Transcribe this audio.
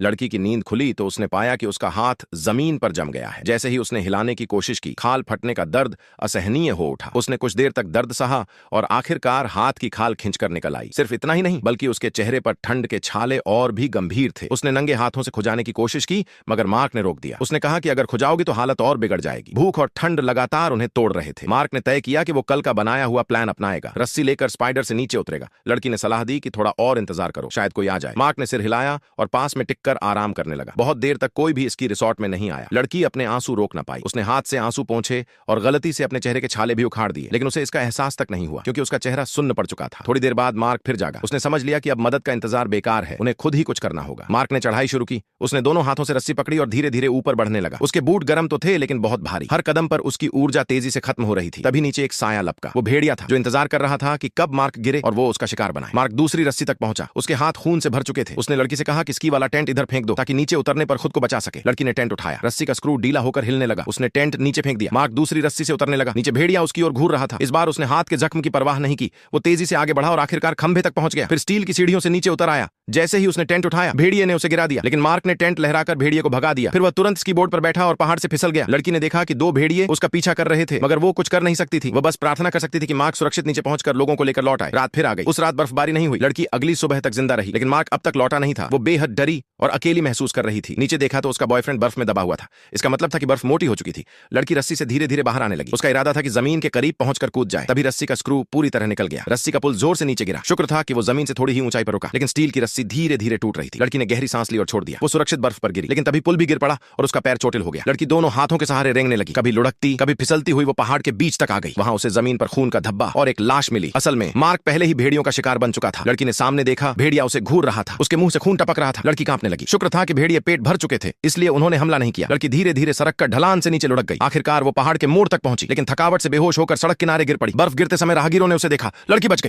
लड़की की नींद खुली तो उसने पाया कि उसका हाथ जमीन पर जम गया है। जैसे ही उसने हिलाने की कोशिश की, खाल फटने का दर्द असहनीय हो उठा। उसने कुछ देर तक दर्द सहा और आखिरकार हाथ की खाल खींचकर निकल आई। सिर्फ इतना ही नहीं, बल्कि उसके चेहरे पर ठंड के छाले और भी गंभीर थे। उसने नंगे हाथों से खुजाने की कोशिश की, मगर मार्क ने रोक दिया। उसने कहा कि अगर खुजाओगी तो हालत और बिगड़ जाएगी। भूख और ठंड लगातार उन्हें तोड़ रहे थे। मार्क ने तय किया कि वो कल का बनाया हुआ प्लान अपनाएगा। रस्सी लेकर स्पाइडर से नीचे उतरेगा। लड़की ने सलाह दी कि थोड़ा और इंतजार करो, शायद कोई आ जाए। मार्क ने सिर हिलाया और पास में टिककर आराम करने लगा। बहुत देर तक कोई भी इसकी रिसोर्ट में नहीं आया। लड़की अपने आंसू रोक न पाई। उसने हाथ से आंसू पोंछे और गलती से अपने चेहरे के छाले भी उखाड़ दिए, लेकिन उसे इसका एहसास तक नहीं हुआ क्योंकि उसका चेहरा सुन्न पड़ चुका था। थोड़ी देर बाद मार्क फिर जागा। उसने समझ लिया कि अब मदद का इंतजार बेकार है, उन्हें खुद ही कुछ करना होगा। मार्क ने चढ़ाई शुरू की। उसने दोनों हाथों से रस्सी पकड़ी और धीरे धीरे ऊपर बढ़ने लगा। उसके बूट गर्म तो थे लेकिन बहुत भारी। हर कदम पर उसकी ऊर्जा तेजी से खत्म हो रही थी। तभी नीचे एक साया लपका। वो भेड़िया था जो इंतजार कर रहा था कि कब मार्क गिरे और वो उसका शिकार बनाए। मार्क दूसरी रस्सी तक पहुंचा। उसके हाथ खून से भर चुके थे। उसने लड़की से कहा कि स्की वाला टेंट इधर फेंक दो ताकि नीचे उतरने पर खुद को बचा सके। लड़की ने टेंट उठाया। रस्सी का स्क्रू ढीला होकर हिलने लगा। उसने टेंट नीचे फेंक दिया। मार्क दूसरी रस्सी से उतरने लगा। नीचे भेड़िया उसकी ओर घूर रहा था। इस बार उसने हाथ के जख्म की परवाह नहीं की। वो तेजी से आगे बढ़ा और आखिरकार खंभे तक पहुंच गया। फिर स्टील की सीढ़ियों से नीचे उतर आया। जैसे ही उसने टेंट उठाया, भेड़िए ने उसे गिरा दिया, लेकिन मार्क ने टेंट लहराकर भेड़िए को भगा दिया। फिर वह तुरंत स्की बोर्ड पर बैठा और पहाड़ से फिसल गया। लड़की ने देखा कि दो भेड़िए उसका पीछा कर रहे थे, मगर वो कुछ कर नहीं सकती थी। वह बस प्रार्थना कर सकती थी कि मार्क सुरक्षित नीचे पहुंचकर लोगों को लेकर लौट आए। रात फिर आ गई। उस रात बर्फबारी नहीं हुई। लड़की अगली सुबह तक जिंदा रही, लेकिन मार्क अब तक लौटा नहीं था। वो बेहद डरी और अकेली महसूस कर रही थी। नीचे देखा तो उसका बॉयफ्रेंड बर्फ में दबा हुआ था। इसका मतलब था कि बर्फ मोटी हो चुकी थी। लड़की रस्सी से धीरे धीरे बाहर आने लगी। उसका इरादा था कि जमीन के करीब पहुंचकर कूद जाए। तभी रस्सी का स्क्रू पूरी तरह निकल गया। रस्सी का पुल जोर से नीचे गिरा। शुक्र था कि वो जमीन से थोड़ी ही ऊंचाई पर रुका, लेकिन स्टील की रस्सी धीरे धीरे टूट रही थी। लड़की ने गहरी सांस ली और छोड़ दिया। वो सुरक्षित बर्फ पर गिरी, लेकिन तभी पुल भी गिर पड़ा और उसका पैर चोटिल हो गया। लड़की दोनों हाथों के सहारे रेंगने लगी। कभी लुढ़कती, कभी फिसलती हुई वो पहाड़ के बीच तक आ गई। वहां उसे जमीन पर खून का धब्बा और एक लाश मिली। असल में मार्क पहले ही भेड़ियों का शिकार बन चुका था। लड़की ने सामने देखा, भेड़िया उसे घूर रहा था। उसके मुंह से खून टपक रहा था। लड़की कांपने लगी। शुक्र था कि भेड़िए पेट भर चुके थे, इसलिए उन्होंने हमला नहीं किया। लड़की धीरे धीरे सरक कर ढलान से नीचे लुढ़क गई। आखिरकार वो पहाड़ के मोड़ तक पहुंची, लेकिन थकावट से बेहोश होकर सड़क किनारे गिर पड़ी। बर्फ गिरते समय राहगीरों ने उसे देखा। लड़की बच गई।